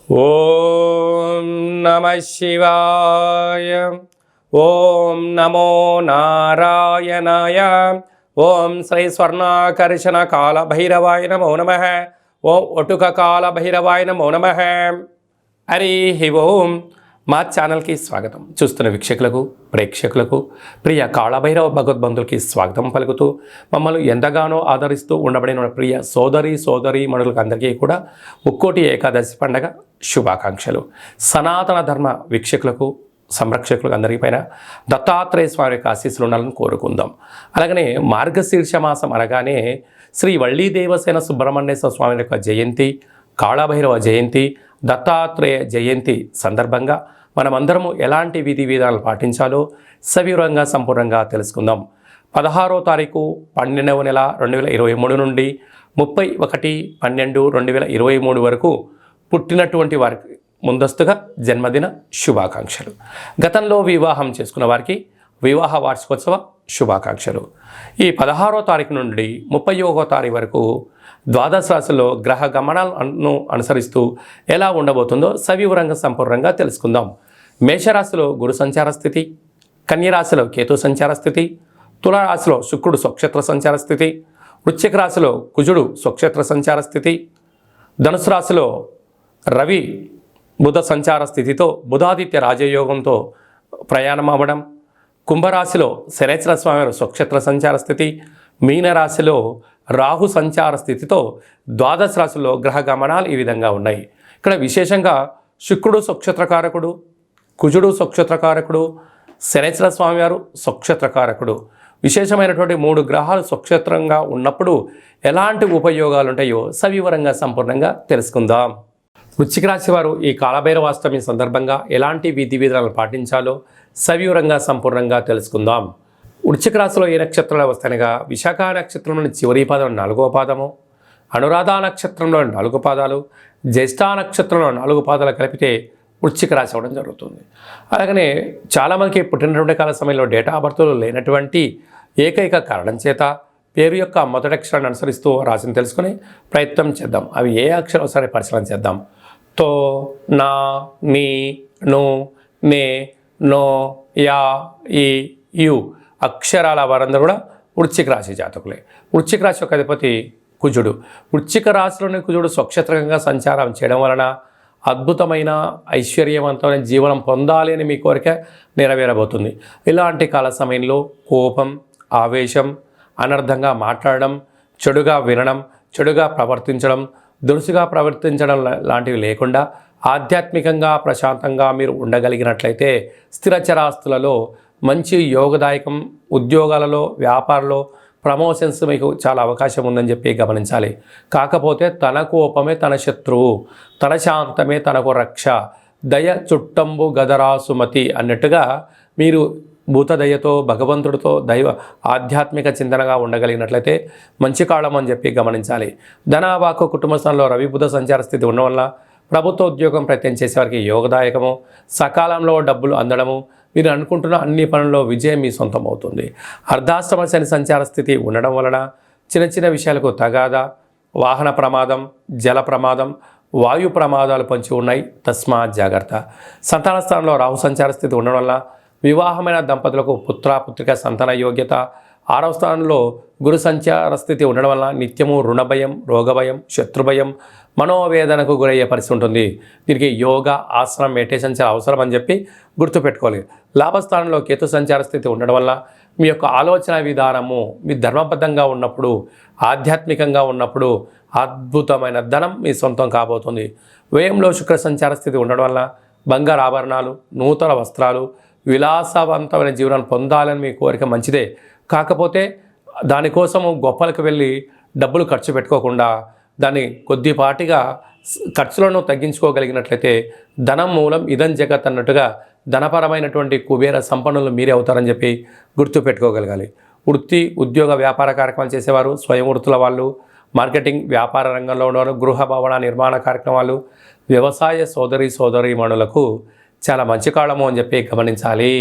ఓం నమ శివాయ. ఓం నమో నారాయణాయ. ఓం శ్రీ స్వర్ణాకర్షణ కాల భైరవాయ నమో నమః. ఓం ఒటుక కాల భైరవాయ నమో నమః. హరి ఓం. మా ఛానల్కి స్వాగతం. చూస్తున్న వీక్షకులకు, ప్రేక్షకులకు, ప్రియ కాళభైరవ భగవద్బంధులకి స్వాగతం పలుకుతూ మమ్మల్ని ఎంతగానో ఆదరిస్తూ ఉండబడిన ప్రియ సోదరి మనులకు అందరికీ కూడా ముక్కోటి ఏకాదశి పండగ శుభాకాంక్షలు. సనాతన ధర్మ వీక్షకులకు, సంరక్షకులకు అందరికీ పైన దత్తాత్రేయ స్వామి యొక్క ఆశీస్సులు ఉండాలని కోరుకుందాం. అలాగనే మార్గశీర్ష మాసం అనగానే శ్రీ వళ్ళీ దేవసేన సుబ్రహ్మణ్యేశ్వర స్వామి యొక్క జయంతి, కాళభైరవ జయంతి, దత్తాత్రేయ జయంతి సందర్భంగా మనమందరము ఎలాంటి విధి విధానాలు పాటించాలో సవివరంగా సంపూర్ణంగా తెలుసుకుందాం. 16వ తారీఖు 12వ నెల 2023 నుండి 31/12/2023 వరకు పుట్టినటువంటి వారికి ముందస్తుగా జన్మదిన శుభాకాంక్షలు. గతంలో వివాహం చేసుకున్న వారికి వివాహ వార్షికోత్సవ శుభాకాంక్షలు. ఈ 16వ తారీఖు నుండి 31వ తారీఖు వరకు ద్వాదశ రాశుల్లో గ్రహ గమనాలను అనుసరిస్తూ ఎలా ఉండబోతుందో సవివరంగా సంపూర్ణంగా తెలుసుకుందాం. మేషరాశిలో గురు సంచార స్థితి, కన్యరాశిలో కేతు సంచార స్థితి, తులారాశిలో శుక్రుడు స్వక్షేత్ర సంచార స్థితి, వృశ్చిక రాశిలో కుజుడు స్వక్షేత్ర సంచార స్థితి, ధనుసు రాశిలో రవి బుధ సంచార స్థితితో బుధాదిత్య రాజయోగంతో ప్రయాణం అవ్వడం, కుంభరాశిలో శనేశ్వర స్వామి స్వక్షేత్ర సంచార స్థితి, మీనరాశిలో రాహు సంచార స్థితితో ద్వాదశ రాశుల్లో గ్రహ గమనాలు ఈ విధంగా ఉన్నాయి. ఇక్కడ విశేషంగా శుక్రుడు స్వక్షేత్రకారకుడు, కుజుడు స్వక్షేత్రకారకుడు, శనేశ్వర స్వామి వారు స్వక్షేత్రకారకుడు. విశేషమైనటువంటి 3 గ్రహాలు స్వక్షేత్రంగా ఉన్నప్పుడు ఎలాంటి ఉపయోగాలు ఉంటాయో సవివరంగా సంపూర్ణంగా తెలుసుకుందాం. వృశ్చిక రాశి వారు ఈ కాళభైరవాష్టమి సందర్భంగా ఎలాంటి విధి విధానాలు పాటించాలో సవివరంగా సంపూర్ణంగా తెలుసుకుందాం. వృశ్చిక రాశిలో ఏ నక్షత్రాలు వస్తాయనగా విశాఖ నక్షత్రంలోని చివరి పాదం 4వ పాదము, అనురాధ నక్షత్రంలోని 4 పాదాలు, జ్యేష్ఠ నక్షత్రంలో 4 పాదాలు కలిపితే వృశ్చిక రాశి అవ్వడం జరుగుతుంది. అలాగనే చాలామందికి పుట్టినటువంటి కాల సమయంలో డేటా ఆఫ్ బర్త్లు లేనటువంటి ఏకైక కారణం చేత పేరు యొక్క మొదటి అక్షరాన్ని అనుసరిస్తూ రాశిని తెలుసుకుని ప్రయత్నం చేద్దాం. అవి ఏ అక్షరం సరే పరిశీలన చేద్దాం. తో, నా, నీ, ను, నే, నో, యా, ఈ, యు అక్షరాల వారందరూ కూడా వృశ్చిక రాశి జాతకులే. వృశ్చిక రాశి యొక్క అధిపతి కుజుడు. వృశ్చిక రాశిలోని కుజుడు స్వక్షేత్రంగా సంచారం చేయడం వలన అద్భుతమైన ఐశ్వర్యవంతమైన జీవనం పొందాలి అని మీ కోరిక నెరవేరబోతుంది. ఇలాంటి కాల సమయంలో కోపం, ఆవేశం, అనర్థంగా మాట్లాడడం, చెడుగా వినడం, చెడుగా ప్రవర్తించడం, దురుసుగా ప్రవర్తించడం లాంటివి లేకుండా ఆధ్యాత్మికంగా ప్రశాంతంగా మీరు ఉండగలిగినట్లయితే స్థిరచరాస్తులలో మంచి యోగదాయకం, ఉద్యోగాలలో, వ్యాపారంలో ప్రమోషన్స్ మీకు చాలా అవకాశం ఉందని చెప్పి గమనించాలి. కాకపోతే తన కోపమే తన శత్రువు, తన శాంతమే తనకు రక్ష, దయ చుట్టంబు గదరాసుమతి అన్నట్టుగా మీరు భూతదయతో, భగవంతుడితో, దైవ ఆధ్యాత్మిక చింతనగా ఉండగలిగినట్లయితే మంచి కాలం అని చెప్పి గమనించాలి. ధనవాకు కుటుంబ స్థానంలో రవి బుధ సంచార స్థితి ఉండడం వల్ల ప్రభుత్వ ఉద్యోగం ప్రయత్నం చేసేవారికి యోగదాయకము, సకాలంలో డబ్బులు అందడము, మీరు అనుకుంటున్న అన్ని పనుల్లో విజయం మీ సొంతం అవుతుంది. అర్ధాష్టమ శని సంచార స్థితి ఉండడం వలన చిన్న చిన్న విషయాలకు తగాదా, వాహన ప్రమాదం, జల ప్రమాదం, వాయు ప్రమాదాలు పొంచి ఉన్నాయి. తస్మాత్ జాగ్రత్త. సంతాన స్థానంలో రాహు సంచార స్థితి ఉండడం వల్ల వివాహమైన దంపతులకు పుత్రిక సంతాన యోగ్యత. 6వ స్థానంలో గురు సంచార స్థితి ఉండడం వల్ల నిత్యము రుణభయం, రోగభయం, శత్రుభయం, మనోవేదనకు గురయ్యే పరిస్థితి ఉంటుంది. దీనికి యోగా, ఆసనం, మెడిటేషన్ చాలా అవసరం అని చెప్పి గుర్తుపెట్టుకోవాలి. లాభస్థానంలో కేతు సంచార స్థితి ఉండడం వల్ల మీ యొక్క ఆలోచన విధానము మీ ధర్మబద్ధంగా ఉన్నప్పుడు, ఆధ్యాత్మికంగా ఉన్నప్పుడు అద్భుతమైన ధనం మీ సొంతం కాబోతుంది. వ్యయంలో శుక్ర సంచార స్థితి ఉండడం వల్ల బంగారు ఆభరణాలు, నూతన వస్త్రాలు, విలాసవంతమైన జీవనాన్ని పొందాలని మీ కోరిక మంచిదే. కాకపోతే దానికోసము గొప్పలకు వెళ్ళి డబ్బులు ఖర్చు పెట్టుకోకుండా దాన్ని కొద్దిపాటిగా ఖర్చులను తగ్గించుకోగలిగినట్లయితే ధనం మూలం ఇదం జగత్ అన్నట్టుగా ధనపరమైనటువంటి కుబేర సంపన్నులు మీరే అవుతారని చెప్పి గుర్తుపెట్టుకోగలగాలి. వృత్తి, ఉద్యోగ, వ్యాపార కార్యక్రమాలు చేసేవారు, స్వయం వృత్తుల వాళ్ళు, మార్కెటింగ్, వ్యాపార రంగంలో ఉన్నవారు, గృహ భవన నిర్మాణ కార్యక్రమాలు, వ్యవసాయ సోదరీమణులకు చాలా మంచి కాలము అని చెప్పి గమనించాలి.